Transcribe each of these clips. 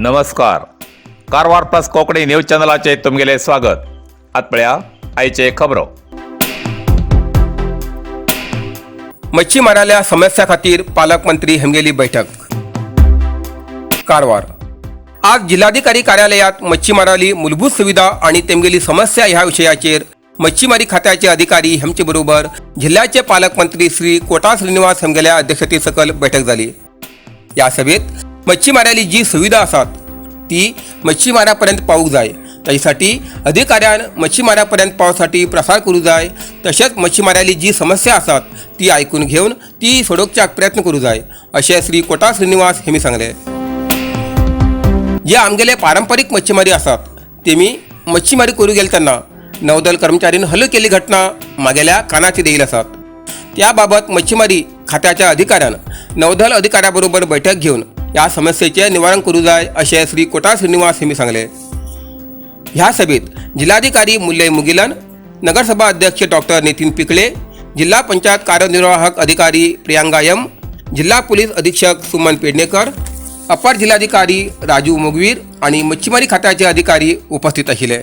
नमस्कार. Karwar plus Konkani news चॅनलाचे तुमगेले स्वागत. आतपळ्या आयचे खबरो. मच्छीमाराल्या समस्या खातीर पालकमंत्री हेमगेली बैठक. कारवार. आज जिल्हाधिकारी कार्यालयात मच्छीमाराली मूलभूत सुविधा आणि तेमगेली समस्या ह्या विषयाचेर मच्छीमारी खात्याचे अधिकारी हेमचे बरोबर जिल्ह्याचे पालकमंत्री श्री कोटा श्रीनिवास हेमगेल्या अध्यक्षते सकल बैठक झाली. या सभेत मच्छीमाराली जी सुविधा आसात ती मच्छीमारापर्यंत पावूंक जाय, त्यासाठी अधिकाऱ्यान मच्छीमारापर्यंत पावसाठी प्रसार करू जाय. तशेंच मच्छीमाराली जी समस्या आसात ती आयकून घेवन ती सोडोवच्याक प्रयत्न करू जाय अशें श्री कोटा श्रीनिवास हेमी सांगले. जे आमगेले पारंपारीक मच्छीमारी आसात तेमी मच्छीमारी करू गेले तेन्ना नौदल कर्मचारीन हल्लो केली घटना मागेल्या कानाचेर येयली आसात. त्या बाबत मच्छीमारी खात्याच्या अधिकाऱ्यान नौदल अधिकाऱ्याबरोबर बैठक घेवन या समस्येचे निवारण करू जाय अशें श्री कोटा श्रीनिवास हेमी सांगले. ह्या सभेत जिल्हाधिकारी मुल्लय मुगिलन, नगरसभा अध्यक्ष डॉक्टर नितीन पिकळे, जिल्हा पंचायत कार्यनिर्वाहक अधिकारी प्रियांका एम, जिल्हा पोलीस अधीक्षक सुमन पेडणेकर, अपर जिल्हाधिकारी राजू मुगवीर आणि मच्छीमारी खात्याचे अधिकारी उपस्थित आशिल्ले.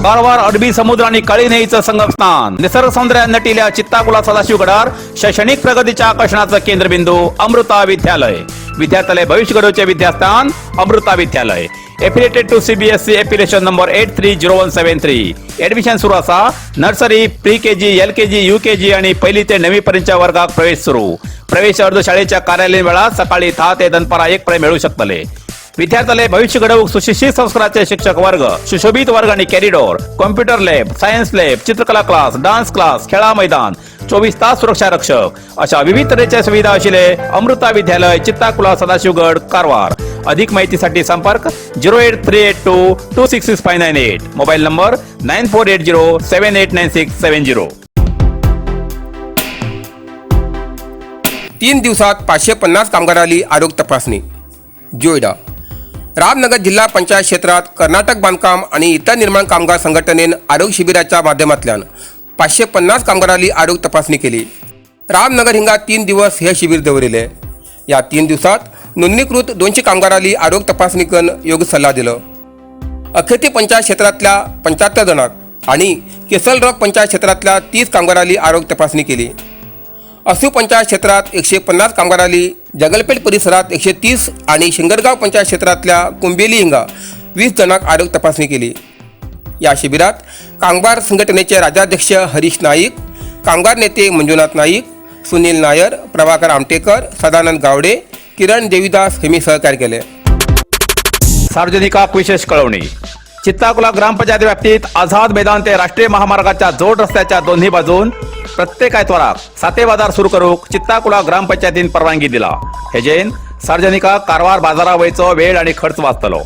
कारवार अरबी समुद्र आणि काळी न्हंयेचं संगमस्थान, निसर्ग सौंदर्यान नटिल्या चित्ताकुला सदाशिवगडार शैक्षणिक प्रगतीच्या आकर्षणाचं केंद्रबिंदू अमृता विद्यालय. विद्यार्थ्यालय भविष्य घडोवचे विद्यास्थान Amrita Vidyalaya. Affiliated to CBSE application number 830173. Admission सुरू आसा. Nursery, pre KG, LKG, UKG आणि पहिली ते 9वी पर्यंतच्या वर्गाक प्रवेश सुरू. प्रवेश अर्ज शाळेच्या कार्यालयीन वेळा सकाळी 10 ते दनपारा 1 पर्यंत मिळू शकतले. विद्यार्थ्यालय भविष्य घडवूक सुशिक्षित संस्काराचे शिक्षक वर्ग, सुशोभित वर्ग आणि corridor, computer lab, science lab, चित्रकला क्लास, डान्स क्लास, खेळा मैदान, 24 तास सुरक्षा रक्षक अशा विविध तऱ्हेच्या सुविधा आशिल्ले अमृता विद्यालय, चित्ताकुला, सदाशिवगड, कारवार. अधिक माहितीसाठी संपर्क 08382266598. Mobile number 9480789670. 3 दिवसात 550 कामगाराली आरोग्य तपासणी. जोईडा. रामनगर जिल्हा पंचायत क्षेत्रात कर्नाटक बांधकाम आणि इतर निर्माण कामगार संघटनेन आरोग्य शिबिराच्या माध्यमातल्यान 550 कामगाराली आरोग्य तपासणी केली. रामनगर हिंगा 3 दिवस हे शिबिर दवरिले. या 3 दिवसात नोंदणीकृत 200 कामगाराली आरोग्य तपासणी करून योग्य सल्ला दिलो. अखेती पंचायत क्षेत्रातल्या 75 जणांक आणि केसलरॉक पंचायत क्षेत्रातल्या 30 कामगाराली आरोग्य तपासणी केली. असू पंचायत क्षेत्रात 150 कामगाराली, जगलपेठ परिसरात 130 आणि शिंगरगाव पंचायत क्षेत्रातल्या कुंबेली हिंगा 20 जणांक आरोग्य तपासणी केली. या शिबिरात कामगार संघटनेचे राज्याध्यक्ष हरीश नाईक, कामगार नेते मंजुनाथ नाईक, सुनील नायर, प्रभाकर आमटेकर, सदानंद गावडे, किरण देवीदास हेमी सहकार्य केले. सार्वजनिकाक विशेष कळवणी. चित्ताकुला ग्रामपंचायत व्याप्तीत आझाद मैदान ते राष्ट्रीय महामार्गाच्या जोड रस्त्याच्या दोन्ही बाजून प्रत्येक आयतवाराक 7 बाजार सुरू करूक चित्ताकुला ग्रामपंचायतीन परवानगी दिला. हेजेन सार्वजनिकाक कारवार बाजारा वयचो वेळ आणि खर्च वाचतलो.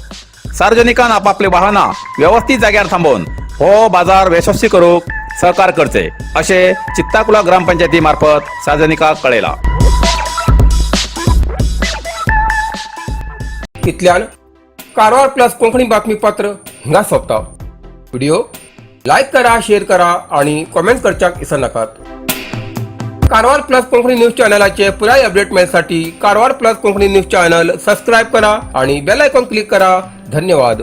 सार्वजनिकान आपापली वाहनां व्यवस्थित जाग्यार थांबोवन हो बाजार यशस्वी करूक सहकार करचे अशें चित्ताकुला ग्रामपंचायती मार्फत सार्वजनिकाक कळयला. इतल्यान कारवार प्लस कोंकणी बातमीपत्र हिंगा सोंपता. व्हिडिओ लाईक करा, शेअर करा आणि कमेंट करच्याक विसरू नकात. कारवार प्लस कोंकणी न्यूज चॅनलाचे पुराय अपडेट मिळण्यासाठी Karwar plus Konkani news channel subscribe करा आणि बेल आयकॉन क्लिक करा. धन्यवाद.